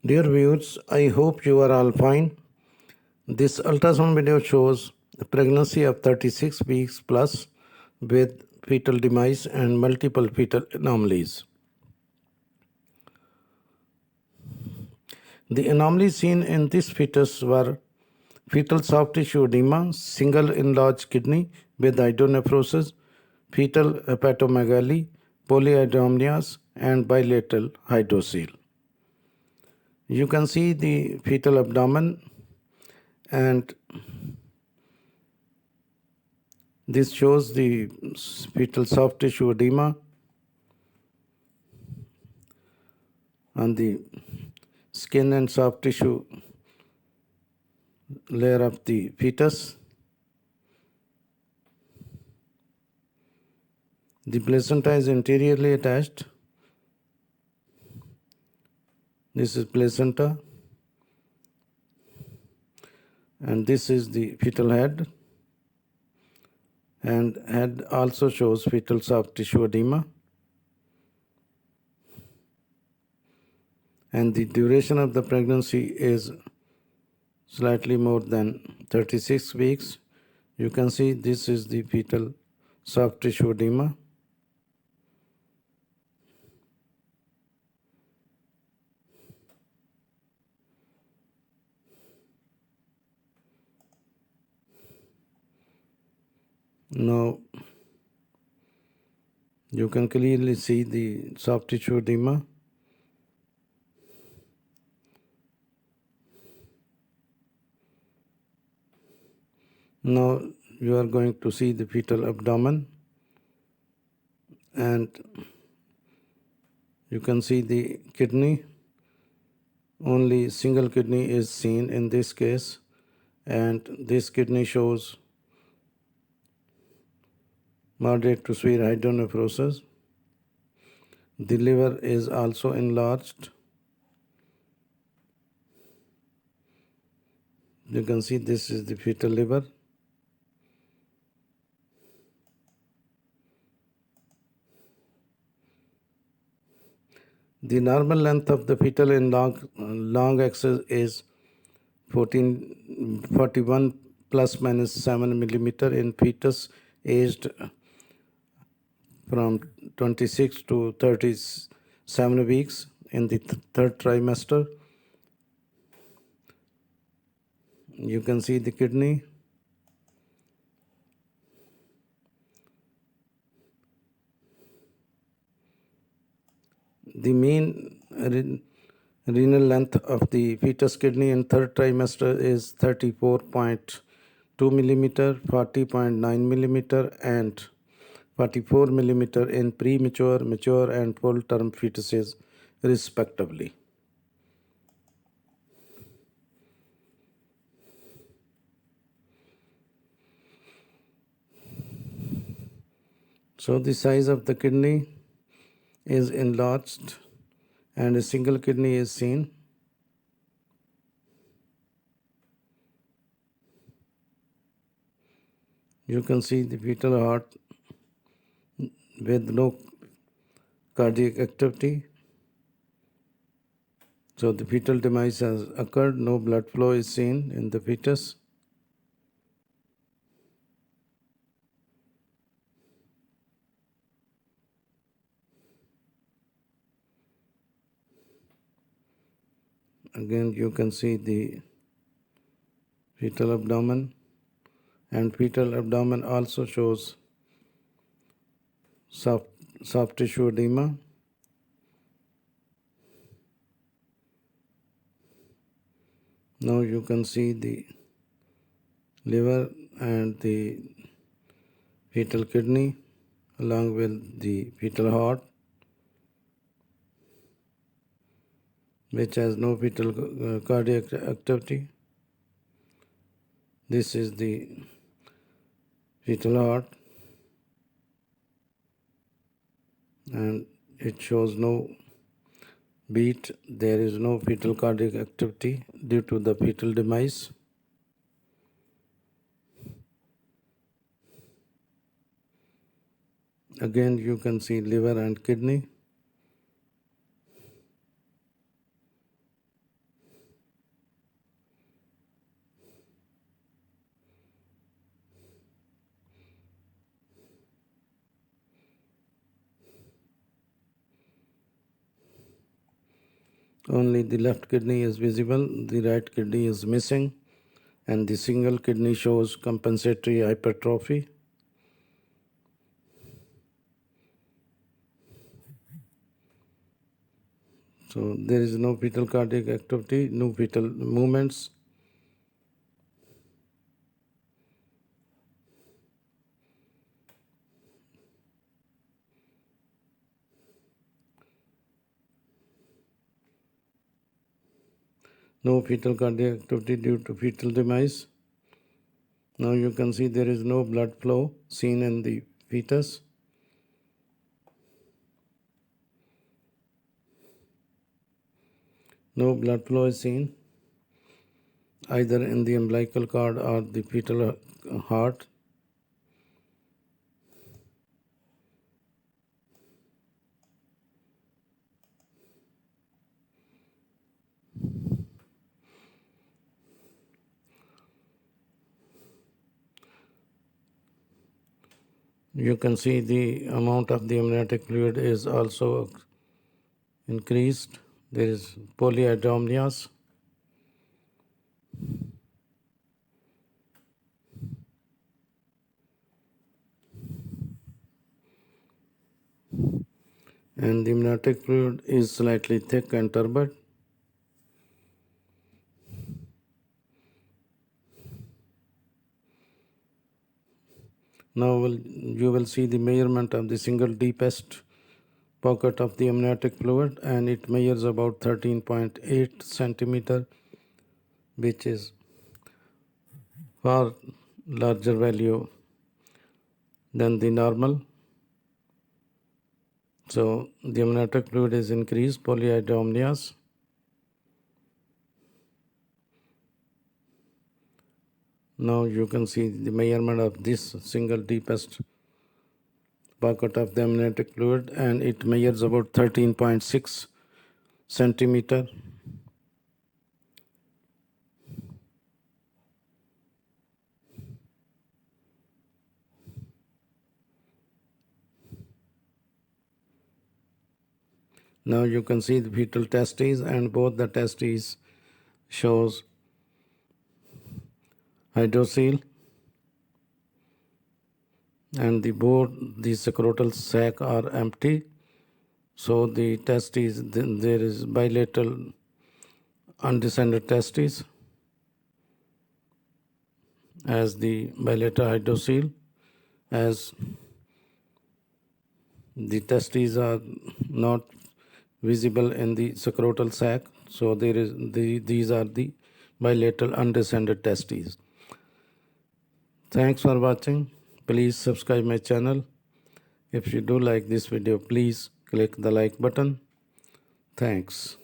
Dear viewers, I hope you are all fine. This ultrasound video shows a pregnancy of 36 weeks plus with fetal demise and multiple fetal anomalies. The anomalies seen in this fetus were fetal soft tissue edema, single enlarged kidney with hydronephrosis, fetal hepatomegaly, polyhydramnios, and bilateral hydrocele. You can see the fetal abdomen, and this shows the fetal soft tissue edema on the skin and soft tissue layer of the fetus. The placenta is anteriorly attached. This is placenta, and this is the fetal head, and head also shows fetal soft tissue edema. And the duration of the pregnancy is slightly more than 36 weeks. You can see this is the fetal soft tissue edema. Now you can clearly see the soft tissue edema. Now you are going to see the fetal abdomen, and you can see the kidney. Only single kidney is seen in this case, and this kidney shows moderate to severe hydronephrosis. The liver is also enlarged. You can see this is the fetal liver. The normal length of the fetal in long axis is 41 plus minus 7 millimeter in fetus aged from 26 to 37 weeks in the third trimester. You can see the kidney. The mean renal length of the fetus kidney in third trimester is 34.2 millimeter, 40.9 millimeter, and 44 millimeter in premature, mature, and full-term fetuses, respectively. So the size of the kidney is enlarged, and a single kidney is seen. You can see the fetal heart with no cardiac activity. So the fetal demise has occurred, no blood flow is seen in the fetus. Again, you can see the fetal abdomen, and fetal abdomen also shows soft tissue edema. Now you can see the liver and the fetal kidney along with the fetal heart, which has no fetal cardiac activity. This is the fetal heart, and it shows no beat. There is no fetal cardiac activity due to the fetal demise. Again, you can see liver and kidney. Only the left kidney is visible, the right kidney is missing, and the single kidney shows compensatory hypertrophy. So there is no fetal cardiac activity, no fetal movements. No fetal cardiac activity due to fetal demise. Now you can see there is no blood flow seen in the fetus. No blood flow is seen either in the umbilical cord or the fetal heart. You can see the amount of the amniotic fluid is also increased. There is polyhydramnios. And the amniotic fluid is slightly thick and turbid. Now you will see the measurement of the single deepest pocket of the amniotic fluid, and it measures about 13.8 centimeter, which is far larger value than the normal. So the amniotic fluid is increased, polyhydramnios. Now you can see the measurement of this single deepest pocket of the amniotic fluid, and it measures about 13.6 centimeter. Now you can see the fetal testes, and both the testes shows hydrocele, and both the scrotal sac are empty. So the testes, there is bilateral undescended testes as the bilateral hydrocele, as the testes are not visible in the scrotal sac. So these are the bilateral undescended testes. Thanks for watching. Please subscribe my channel. If you do like this video, please click the like button. Thanks.